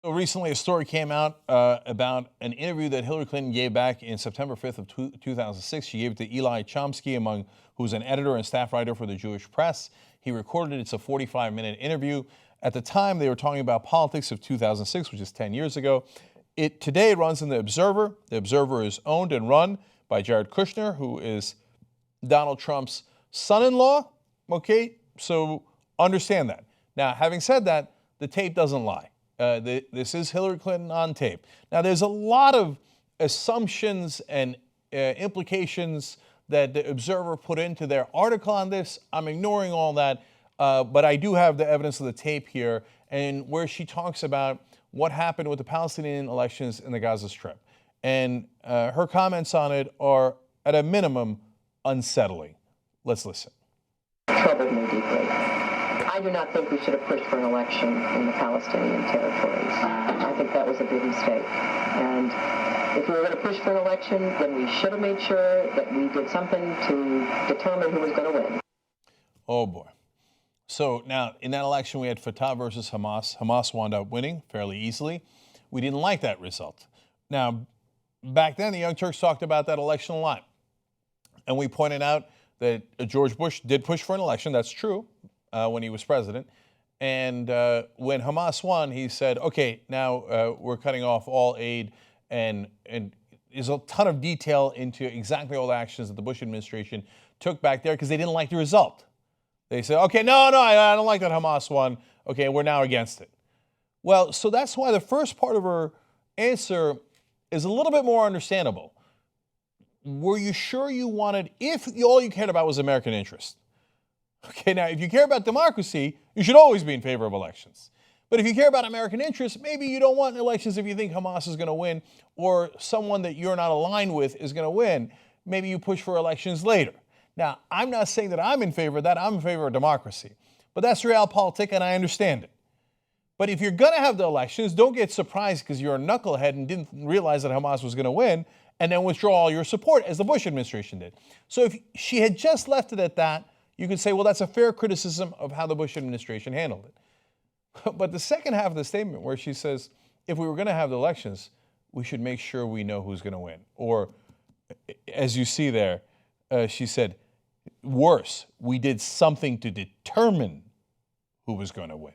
So recently, a story came out about an interview that Hillary Clinton gave back in September 5th of 2006. She gave it to Eli Chomsky, who's an editor and staff writer for the Jewish press. He recorded it. It's a 45-minute interview. At the time, they were talking about politics of 2006, which is 10 years ago. Today, it runs in The Observer. The Observer is owned and run by Jared Kushner, who is Donald Trump's son-in-law. Okay, so understand that. Now, having said that, the tape doesn't lie. This is Hillary Clinton on tape. Now, there's a lot of assumptions and implications that the Observer put into their article on this. I'm ignoring all that, but I do have the evidence of the tape here, and where she talks about what happened with the Palestinian elections in the Gaza Strip. And her comments on it are, at a minimum, unsettling. Let's listen. Troubled me deeply. I do not think we should have pushed for an election in the Palestinian territories. I think that was a big mistake. And if we were going to push for an election, then we should have made sure that we did something to determine who was going to win. Oh, boy. So now, in that election, we had Fatah versus Hamas. Hamas wound up winning fairly easily. We didn't like that result. Now, back then, the Young Turks talked about that election a lot. And we pointed out that George Bush did push for an election. That's true. When he was president. And when Hamas won, he said, okay, now we're cutting off all aid. And there's a ton of detail into exactly all the actions that the Bush administration took back there because they didn't like the result. They said, okay, no, I don't like that Hamas won. Okay, we're now against it. Well, so that's why the first part of her answer is a little bit more understandable. Were you sure you wanted, if all you cared about was American interest? Okay, now, if you care about democracy, you should always be in favor of elections. But if you care about American interests, maybe you don't want elections if you think Hamas is going to win or someone that you're not aligned with is going to win. Maybe you push for elections later. Now, I'm not saying that I'm in favor of that. I'm in favor of democracy. But that's realpolitik, and I understand it. But if you're going to have the elections, don't get surprised because you're a knucklehead and didn't realize that Hamas was going to win and then withdraw all your support, as the Bush administration did. So if she had just left it at that, you could say, well, that's a fair criticism of how the Bush administration handled it. But the second half of the statement where she says, if we were going to have the elections, we should make sure we know who's going to win. Or, as you see there, she said, worse, we did something to determine who was going to win.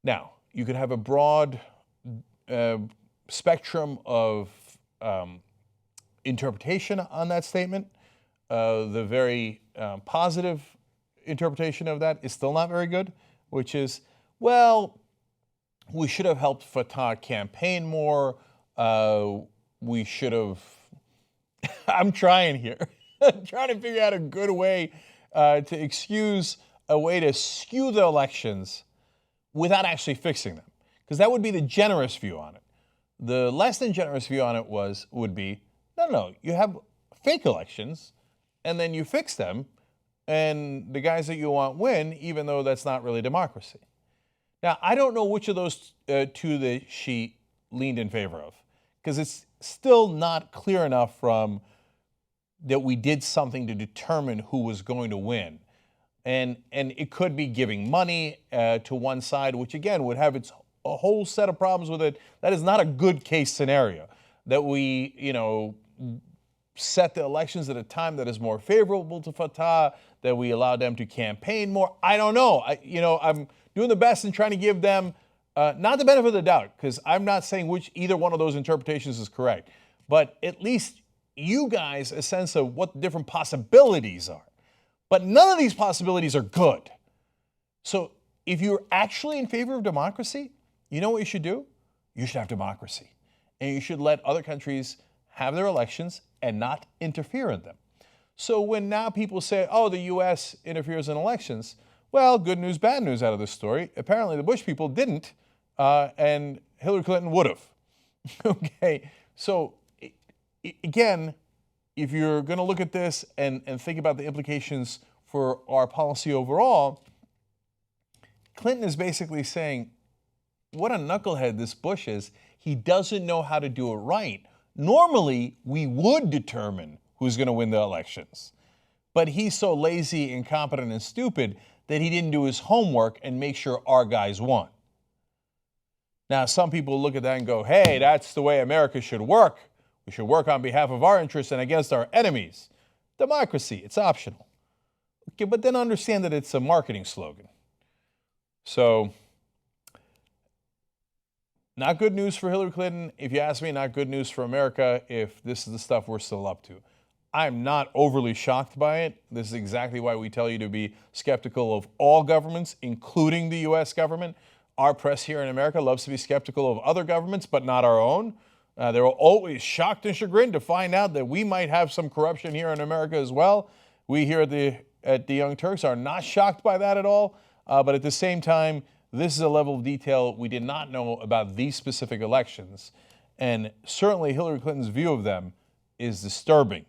Now, you could have a broad spectrum of interpretation on that statement. The very positive interpretation of that is still not very good, which is, well, we should have helped Fatah campaign more. We should have, I'm trying here. I'm trying to figure out a good way to excuse a way to skew the elections without actually fixing them. Because that would be the generous view on it. The less than generous view on it would be, no, you have fake elections, and then you fix them, and the guys that you want win, even though that's not really democracy. Now, I don't know which of those two that she leaned in favor of, because it's still not clear enough from that we did something to determine who was going to win. And it could be giving money to one side, which again would have a whole set of problems with it. That is not a good case scenario, that we, set the elections at a time that is more favorable to Fatah, that we allow them to campaign more. I don't know. I'm doing the best in trying to give them not the benefit of the doubt, because I'm not saying either one of those interpretations is correct, but at least you guys a sense of what the different possibilities are. But none of these possibilities are good. So if you're actually in favor of democracy, you know what you should do? You should have democracy. And you should let other countries have their elections and not interfere in them. So when now people say, oh, the U.S. interferes in elections, well, good news, bad news out of this story. Apparently the Bush people didn't, and Hillary Clinton would have. Okay, so again, if you're going to look at this and think about the implications for our policy overall, Clinton is basically saying, what a knucklehead this Bush is. He doesn't know how to do it right. Normally, we would determine who's going to win the elections. But he's so lazy, incompetent, and stupid that he didn't do his homework and make sure our guys won. Now, some people look at that and go, hey, that's the way America should work. We should work on behalf of our interests and against our enemies. Democracy, it's optional. Okay, but then understand that it's a marketing slogan. So, not good news for Hillary Clinton. If you ask me, not good news for America if this is the stuff we're still up to. I'm not overly shocked by it. This is exactly why we tell you to be skeptical of all governments, including the U.S. government. Our press here in America loves to be skeptical of other governments, but not our own. They're always shocked and chagrined to find out that we might have some corruption here in America as well. We here at the Young Turks are not shocked by that at all. But at the same time, this is a level of detail we did not know about these specific elections. And certainly Hillary Clinton's view of them is disturbing.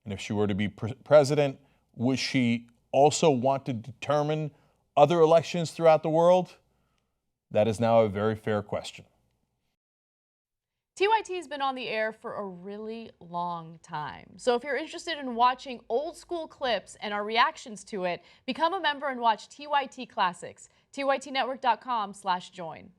And if she were to be president, would she also want to determine other elections throughout the world? That is now a very fair question. TYT has been on the air for a really long time. So if you're interested in watching old school clips and our reactions to it, become a member and watch TYT Classics. TYTnetwork.com/join.